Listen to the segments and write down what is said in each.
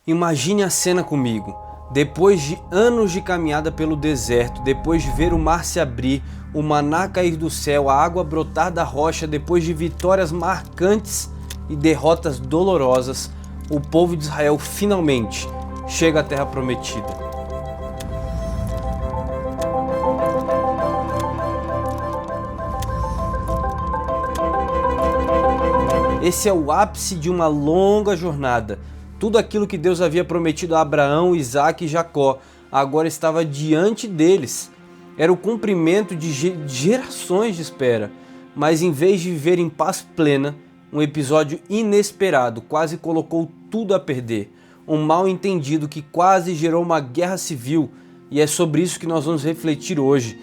Imagine a cena comigo. Depois de anos de caminhada pelo deserto, depois de ver o mar se abrir, o maná cair do céu, a água brotar da rocha, depois de vitórias marcantes e derrotas dolorosas, o povo de Israel finalmente chega à Terra Prometida. Esse é o ápice de uma longa jornada. Tudo aquilo que Deus havia prometido a Abraão, Isaac e Jacó agora estava diante deles. Era o cumprimento de gerações de espera, mas em vez de viver em paz plena, um episódio inesperado quase colocou tudo a perder. Um mal-entendido que quase gerou uma guerra civil, e é sobre isso que nós vamos refletir hoje.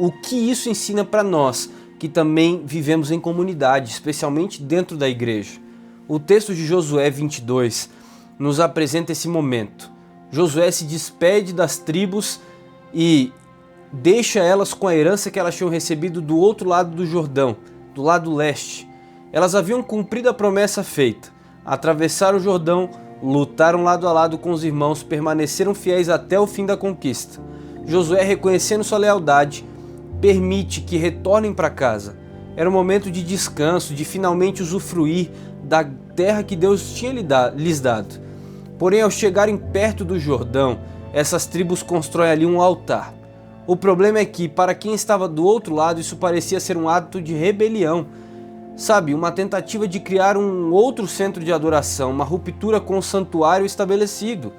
O que isso ensina para nós, que também vivemos em comunidade, especialmente dentro da igreja. O texto de Josué 22 nos apresenta esse momento. Josué se despede das tribos e deixa elas com a herança que elas tinham recebido do outro lado do Jordão, do lado leste. Elas haviam cumprido a promessa feita, atravessaram o Jordão, lutaram lado a lado com os irmãos, permaneceram fiéis até o fim da conquista. Josué, reconhecendo sua lealdade, permite que retornem para casa. Era um momento de descanso, de finalmente usufruir da terra que Deus tinha lhes dado. Porém, ao chegarem perto do Jordão, essas tribos constroem ali um altar. O problema é que, para quem estava do outro lado, isso parecia ser um ato de rebelião. Sabe, uma tentativa de criar um outro centro de adoração, uma ruptura com o santuário estabelecido.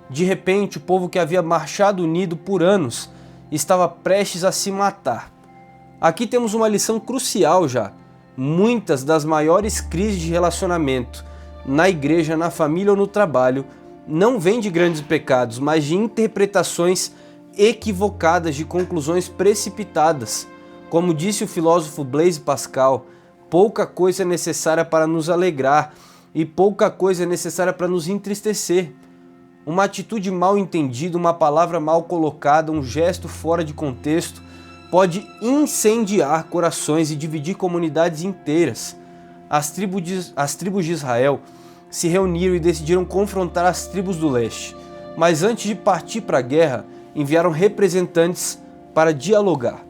De repente, o povo que havia marchado unido por anos estava prestes a se matar. Aqui temos uma lição crucial já. Muitas das maiores crises de relacionamento na igreja, na família ou no trabalho não vêm de grandes pecados, mas de interpretações equivocadas, de conclusões precipitadas. Como disse o filósofo Blaise Pascal, pouca coisa é necessária para nos alegrar e pouca coisa é necessária para nos entristecer. Uma atitude mal entendida, uma palavra mal colocada, um gesto fora de contexto pode incendiar corações e dividir comunidades inteiras. As tribos de Israel se reuniram e decidiram confrontar as tribos do leste, mas antes de partir para a guerra, enviaram representantes para dialogar.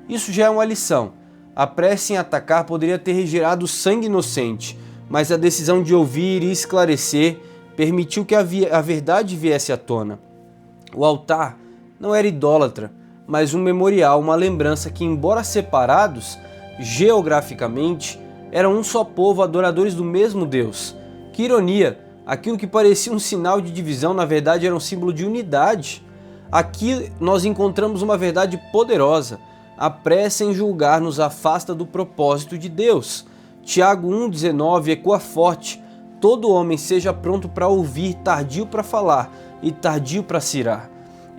Isso já é uma lição. A pressa em atacar poderia ter gerado sangue inocente, mas a decisão de ouvir e esclarecer permitiu que a verdade viesse à tona. O altar não era idólatra, mas um memorial, uma lembrança que, embora separados geograficamente, eram um só povo, adoradores do mesmo Deus. Que ironia! Aquilo que parecia um sinal de divisão, na verdade era um símbolo de unidade. Aqui nós encontramos uma verdade poderosa. A pressa em julgar nos afasta do propósito de Deus. Tiago 1,19 ecoa forte. Todo homem seja pronto para ouvir, tardio para falar e tardio para se irar.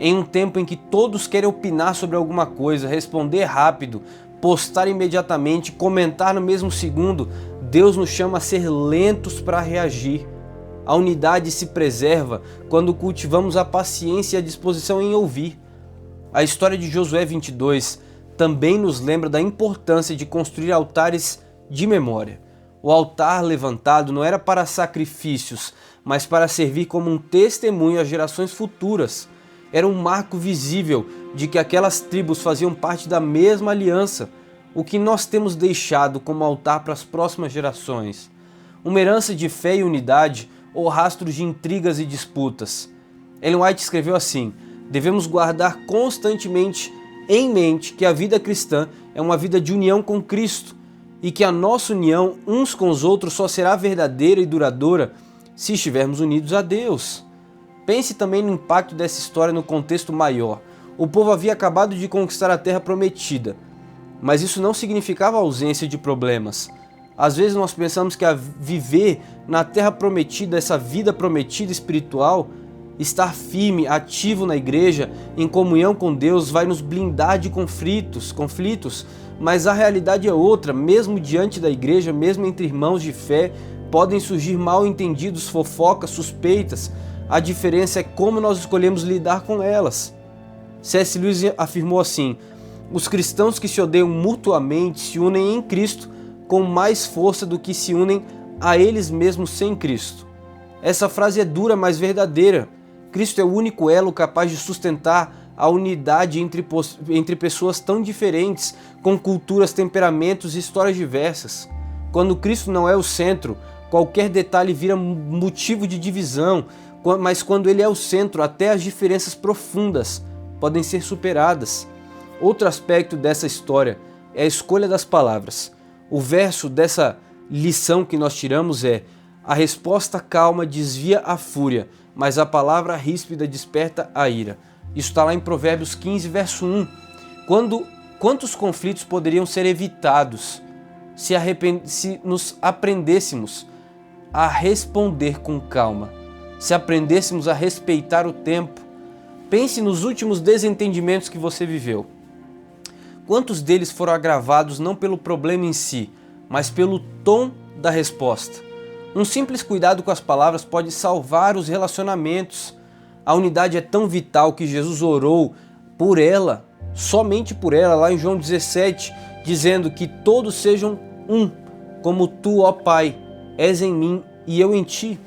Em um tempo em que todos querem opinar sobre alguma coisa, responder rápido, postar imediatamente, comentar no mesmo segundo, Deus nos chama a ser lentos para reagir. A unidade se preserva quando cultivamos a paciência e a disposição em ouvir. A história de Josué 22 também nos lembra da importância de construir altares de memória. O altar levantado não era para sacrifícios, mas para servir como um testemunho às gerações futuras. Era um marco visível de que aquelas tribos faziam parte da mesma aliança. O que nós temos deixado como altar para as próximas gerações? Uma herança de fé e unidade ou rastros de intrigas e disputas? Ellen White escreveu assim: devemos guardar constantemente em mente que a vida cristã é uma vida de união com Cristo e que a nossa união uns com os outros só será verdadeira e duradoura se estivermos unidos a Deus. Pense também no impacto dessa história no contexto maior. O povo havia acabado de conquistar a Terra Prometida, mas isso não significava ausência de problemas. Às vezes nós pensamos que viver na Terra Prometida, essa vida prometida espiritual, estar firme, ativo na igreja, em comunhão com Deus, vai nos blindar de conflitos, mas a realidade é outra. Mesmo diante da igreja, mesmo entre irmãos de fé, podem surgir mal-entendidos, fofocas, suspeitas. A diferença é como nós escolhemos lidar com elas. C.S. Lewis afirmou assim: os cristãos que se odeiam mutuamente se unem em Cristo com mais força do que se unem a eles mesmos sem Cristo. Essa frase é dura, mas verdadeira. Cristo é o único elo capaz de sustentar a unidade entre pessoas tão diferentes, com culturas, temperamentos e histórias diversas. Quando Cristo não é o centro, qualquer detalhe vira motivo de divisão, mas quando Ele é o centro, até as diferenças profundas podem ser superadas. Outro aspecto dessa história é a escolha das palavras. O verso dessa lição que nós tiramos é: a resposta calma desvia a fúria, mas a palavra ríspida desperta a ira. Isso está lá em Provérbios 15, verso 1. Quantos conflitos poderiam ser evitados se nos aprendêssemos a responder com calma, se aprendêssemos a respeitar o tempo? Pense nos últimos desentendimentos que você viveu. Quantos deles foram agravados não pelo problema em si, mas pelo tom da resposta? Um simples cuidado com as palavras pode salvar os relacionamentos. A unidade é tão vital que Jesus orou por ela, somente por ela, lá em João 17, dizendo que todos sejam um, como tu, ó Pai, és em mim e eu em ti.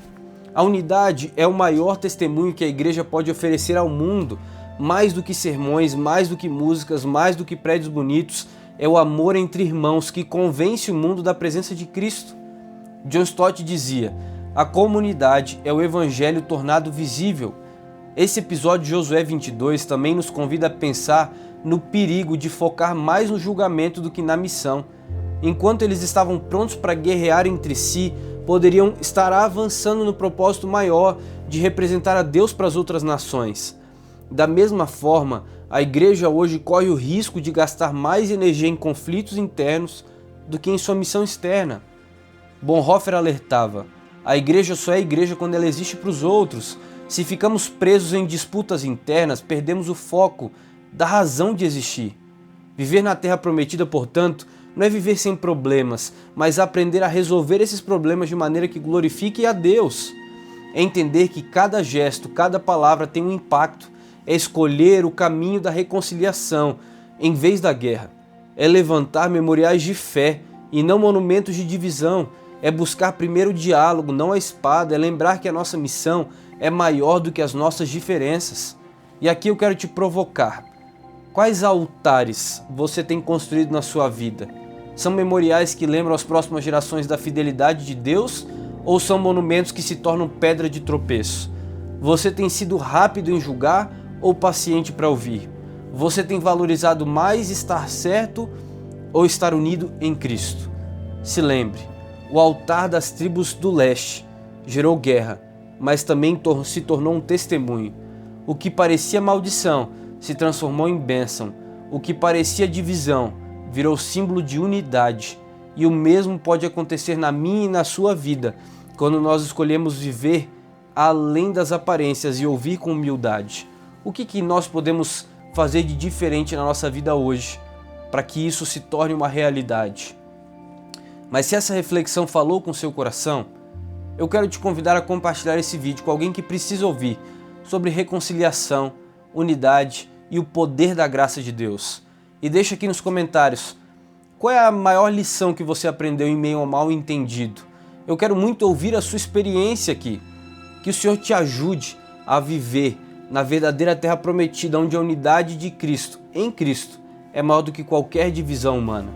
A unidade é o maior testemunho que a igreja pode oferecer ao mundo. Mais do que sermões, mais do que músicas, mais do que prédios bonitos, é o amor entre irmãos que convence o mundo da presença de Cristo. John Stott dizia: a comunidade é o evangelho tornado visível. Esse episódio de Josué 22 também nos convida a pensar no perigo de focar mais no julgamento do que na missão. Enquanto eles estavam prontos para guerrear entre si, poderiam estar avançando no propósito maior de representar a Deus para as outras nações. Da mesma forma, a igreja hoje corre o risco de gastar mais energia em conflitos internos do que em sua missão externa. Bonhoeffer alertava: a igreja só é igreja quando ela existe para os outros. Se ficamos presos em disputas internas, perdemos o foco da razão de existir. Viver na Terra Prometida, portanto, não é viver sem problemas, mas aprender a resolver esses problemas de maneira que glorifique a Deus. É entender que cada gesto, cada palavra tem um impacto. É escolher o caminho da reconciliação em vez da guerra. É levantar memoriais de fé e não monumentos de divisão. É buscar primeiro o diálogo, não a espada. É lembrar que a nossa missão é maior do que as nossas diferenças. E aqui eu quero te provocar. Quais altares você tem construído na sua vida? São memoriais que lembram as próximas gerações da fidelidade de Deus? Ou são monumentos que se tornam pedra de tropeço? Você tem sido rápido em julgar ou paciente para ouvir? Você tem valorizado mais estar certo ou estar unido em Cristo? Se lembre, o altar das tribos do leste gerou guerra, mas também se tornou um testemunho. O que parecia maldição se transformou em bênção. O que parecia divisão virou símbolo de unidade. E o mesmo pode acontecer na minha e na sua vida, quando nós escolhemos viver além das aparências e ouvir com humildade. O que nós podemos fazer de diferente na nossa vida hoje para que isso se torne uma realidade? Mas se essa reflexão falou com seu coração, eu quero te convidar a compartilhar esse vídeo com alguém que precisa ouvir sobre reconciliação, unidade e o poder da graça de Deus. E deixa aqui nos comentários qual é a maior lição que você aprendeu em meio ao mal entendido. Eu quero muito ouvir a sua experiência aqui. Que o Senhor te ajude a viver na verdadeira terra prometida, onde a unidade de Cristo, em Cristo, é maior do que qualquer divisão humana.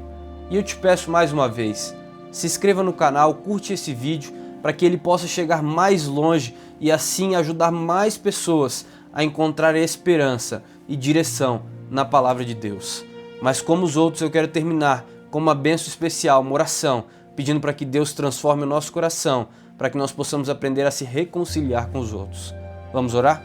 E eu te peço mais uma vez, se inscreva no canal, curte esse vídeo, para que ele possa chegar mais longe e assim ajudar mais pessoas a encontrar esperança e direção na palavra de Deus. Mas como os outros, eu quero terminar com uma bênção especial, uma oração, pedindo para que Deus transforme o nosso coração, para que nós possamos aprender a se reconciliar com os outros. Vamos orar?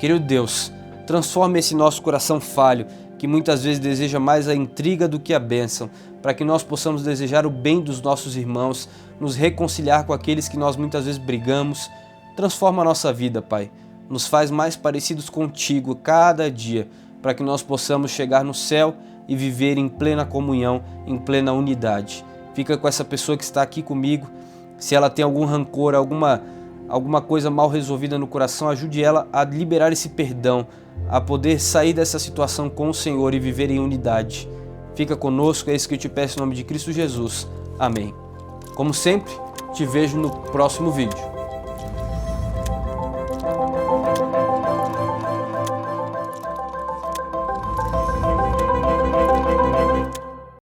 Querido Deus, transforme esse nosso coração falho, que muitas vezes deseja mais a intriga do que a bênção, para que nós possamos desejar o bem dos nossos irmãos, nos reconciliar com aqueles que nós muitas vezes brigamos. Transforma a nossa vida, Pai. Nos faz mais parecidos contigo cada dia, para que nós possamos chegar no céu e viver em plena comunhão, em plena unidade. Fica com essa pessoa que está aqui comigo. Se ela tem algum rancor, alguma coisa mal resolvida no coração, ajude ela a liberar esse perdão, a poder sair dessa situação com o Senhor e viver em unidade. Fica conosco, é isso que eu te peço em nome de Cristo Jesus. Amém. Como sempre, te vejo no próximo vídeo.